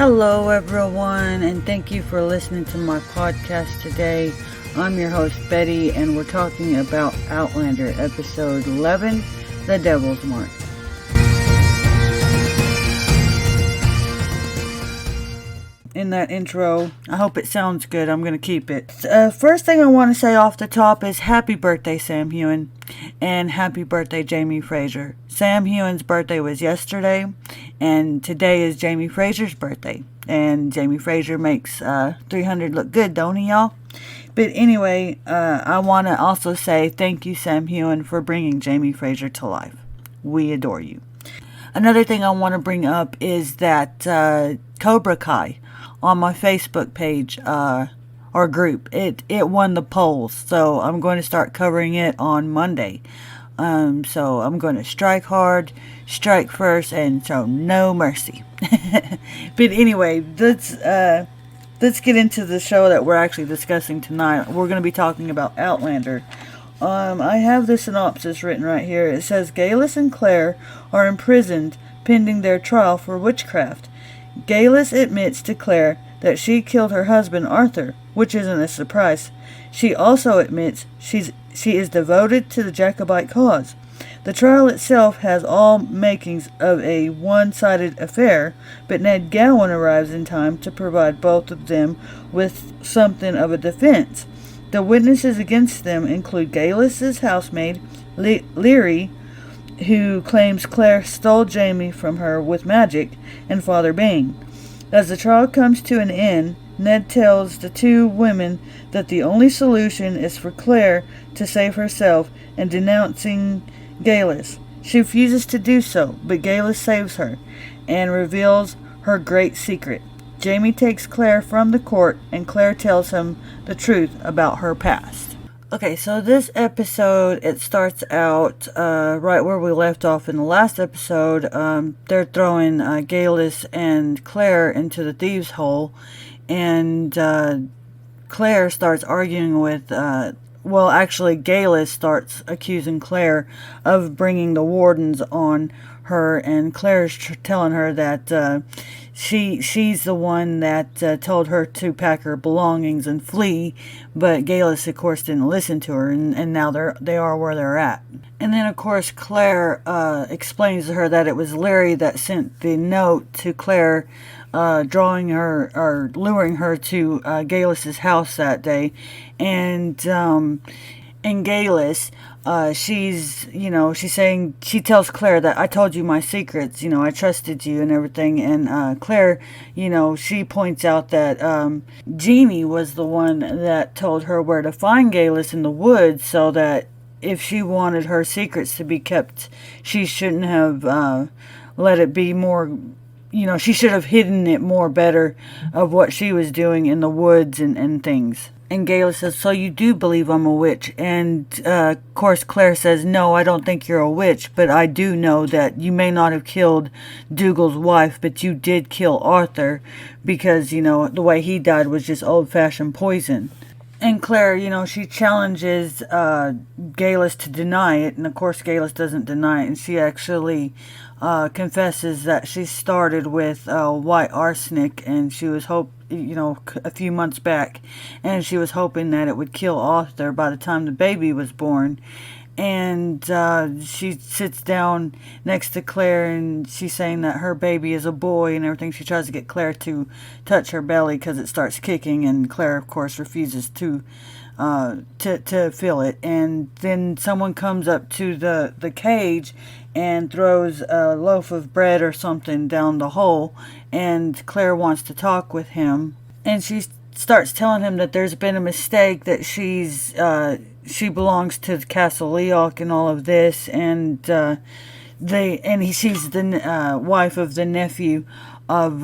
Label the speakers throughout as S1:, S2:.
S1: Hello, everyone, and thank you for listening to my podcast today. I'm your host, Betty, and we're talking about Outlander, episode 11, The Devil's Mark. In that intro, I hope it sounds good. I'm going to keep it. First thing I want to say off the top is happy birthday, Sam Heughan, and happy birthday, Jamie Fraser. Sam Heughan's birthday was yesterday, and today is Jamie Fraser's birthday. And Jamie Fraser makes 300 look good, don't he, y'all? But anyway, I want to also say thank you, Sam Heughan, for bringing Jamie Fraser to life. We adore you. Another thing I want to bring up is that Cobra Kai on my Facebook page or group, it won the polls, so I'm going to start covering it on Monday. So I'm going to strike hard, strike first, and show no mercy. But anyway, let's get into the show that we're actually discussing tonight. We're going to be talking about Outlander. I have the synopsis written right here. It says, Galis and Claire are imprisoned pending their trial for witchcraft. Galis admits to Claire that she killed her husband Arthur, which isn't a surprise. She also admits she is devoted to the Jacobite cause. The trial itself has all makings of a one-sided affair, but Ned Gowan arrives in time to provide both of them with something of a defense. The witnesses against them include Galis's housemaid, Leary, who claims Claire stole Jamie from her with magic, and Father Bain. As the trial comes to an end, Ned tells the two women that the only solution is for Claire to save herself and denouncing Galis. She refuses to do so, but Galis saves her and reveals her great secret. Jamie takes Claire from the court, and Claire tells him the truth about her past. Okay, so this episode, it starts out right where we left off in the last episode. They're throwing Galis and Claire into the thieves' hole, and Claire starts arguing with, Galis starts accusing Claire of bringing the wardens on her, and Claire's telling her that she's the one that told her to pack her belongings and flee, but Galis, of course, didn't listen to her, and now they are where they're at. And then, of course, Claire explains to her that it was Larry that sent the note to Claire, drawing her or luring her to Galis's house that day, and Galis, she's saying, she tells Claire that I told you my secrets, I trusted you and everything. And Claire, she points out that Jeannie was the one that told her where to find Galis in the woods, so that if she wanted her secrets to be kept, she shouldn't have let it be more. She should have hidden it more better of what she was doing in the woods and things. And Galis says, so you do believe I'm a witch? And, of course, Claire says, no, I don't think you're a witch, but I do know that you may not have killed Dougal's wife, but you did kill Arthur, because, the way he died was just old-fashioned poison. And Claire, she challenges Galis to deny it, and, of course, Galis doesn't deny it, and she actually confesses that she started with white arsenic, and she was a few months back, and she was hoping that it would kill Arthur by the time the baby was born. And she sits down next to Claire, and she's saying that her baby is a boy and everything. She tries to get Claire to touch her belly because it starts kicking, and Claire, of course, refuses to feel it. And then someone comes up to the cage and throws a loaf of bread or something down the hole, and Claire wants to talk with him, and she starts telling him that there's been a mistake, that she belongs to Castle Leoch and all of this, and she's the wife of the nephew of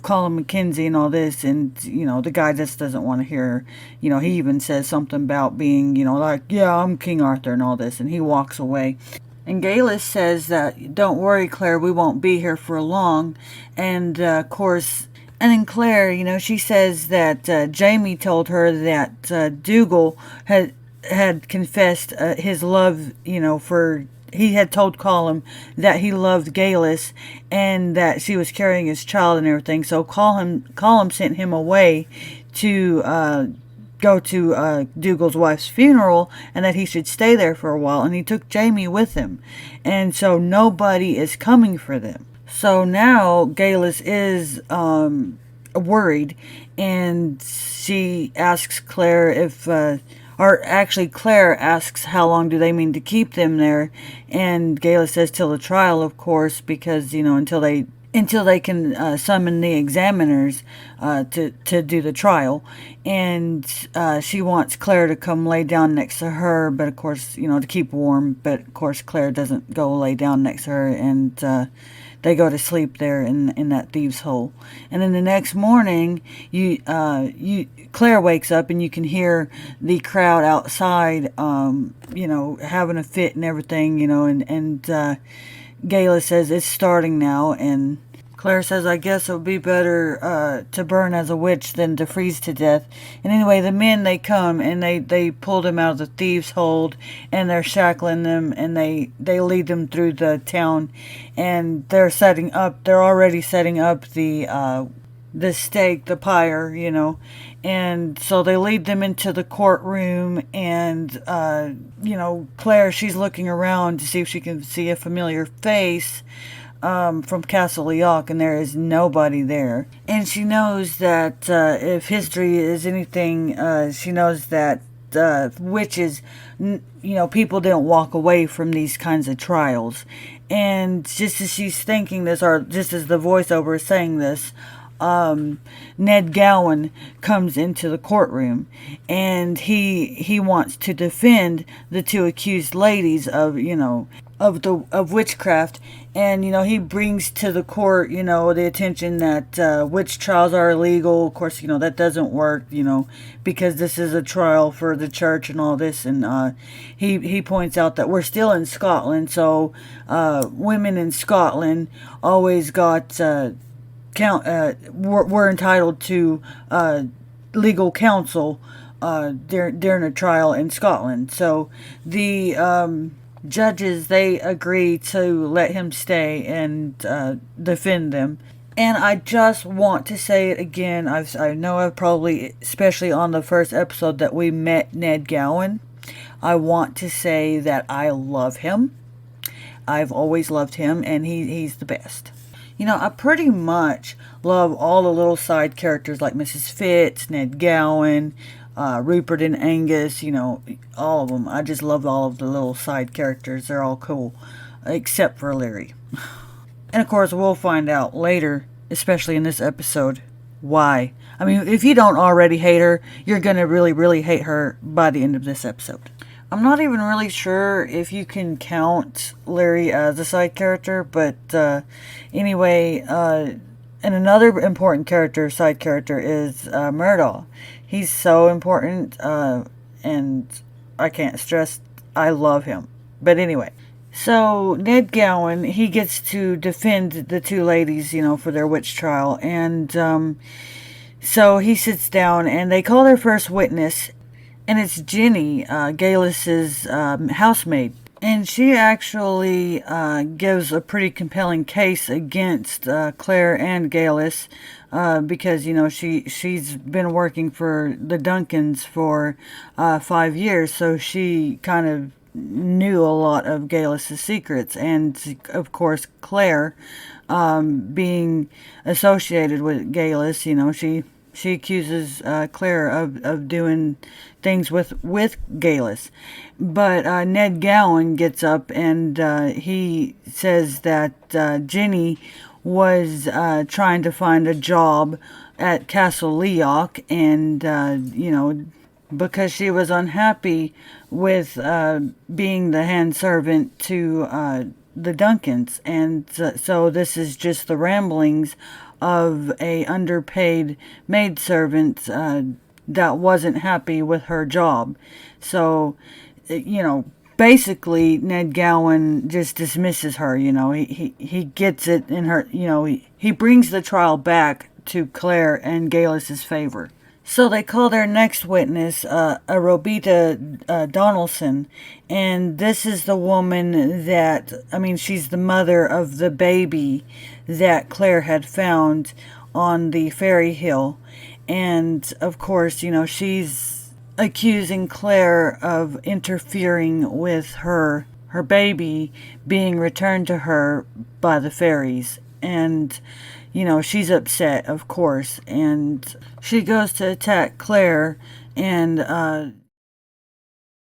S1: Colin Mackenzie and all this, and the guy just doesn't want to hear. He even says something about being I'm King Arthur and all this, and he walks away. And Galis says that, don't worry, Claire, we won't be here for long. And, of course, and then Claire, she says that Jamie told her that Dougal had confessed his love, for he had told Colum that he loved Galus and that she was carrying his child and everything. So Colum sent him away to go to Dougal's wife's funeral, and that he should stay there for a while. And he took Jamie with him, and so nobody is coming for them. So now Galus is worried, and she asks Claire if. Or actually, Claire asks how long do they mean to keep them there, and Galus says till the trial, of course, because until they can summon the examiners to do the trial, and she wants Claire to come lay down next to her, but of course to keep warm. But of course Claire doesn't go lay down next to her, and they go to sleep there in that thieves' hole. And then the next morning, Claire wakes up and you can hear the crowd outside, having a fit and everything, and Gala says it's starting now, and Claire says, I guess it would be better to burn as a witch than to freeze to death. And anyway, the men, they come and they pulled him out of the thieves' hold, and they're shackling them, and they lead them through the town, and they're already setting up the stake, the pyre, and so they lead them into the courtroom, and Claire, she's looking around to see if she can see a familiar face from Castle Leoch, and there is nobody there. And she knows that if history is anything, she knows that witches, people didn't walk away from these kinds of trials. And just as she's thinking this, or just as the voiceover is saying this, Ned Gowan comes into the courtroom, and he wants to defend the two accused ladies of witchcraft, and he brings to the court the attention that witch trials are illegal. Of course, that doesn't work, because this is a trial for the church and all this, and he points out that we're still in Scotland, so women in Scotland always got were entitled to legal counsel during a trial in Scotland. So the judges, they agree to let him stay and defend them. And I just want to say it again. I know I've probably, especially on the first episode that we met Ned Gowan, I want to say that I love him. I've always loved him, and he's the best. I pretty much love all the little side characters like Mrs. Fitz, Ned Gowan, Rupert and Angus, all of them. I just love all of the little side characters. They're all cool, except for Larry. And of course, we'll find out later, especially in this episode, why. I mean, if you don't already hate her, you're going to really, really hate her by the end of this episode. I'm not even really sure if you can count Larry as a side character, but anyway, and another important side character is Murdaugh. He's so important, and I can't stress, I love him. But anyway, so Ned Gowan, he gets to defend the two ladies, for their witch trial, and so he sits down, and they call their first witness, and it's Jenny, Galus's housemaid. And she actually gives a pretty compelling case against Claire and Galus, because, she's been working for the Duncans for 5 years, so she kind of knew a lot of Galus's secrets. And, of course, Claire, being associated with Galus, she accuses Claire of doing things with Galus. But Ned Gowan gets up, and he says that Jenny was trying to find a job at Castle Leoch, and, because she was unhappy with being the hand servant to the Duncans. And so this is just the ramblings of a underpaid maidservant that wasn't happy with her job. So, basically Ned Gowan just dismisses her. He gets it in her. He brings the trial back to Claire and Galus's favor. So they call their next witness, Robita Donaldson, and this is the woman that, I mean, she's the mother of the baby that Claire had found on the ferry hill. And of course, she's accusing Claire of interfering with her baby being returned to her by the fairies. And she's upset, of course, and she goes to attack Claire, and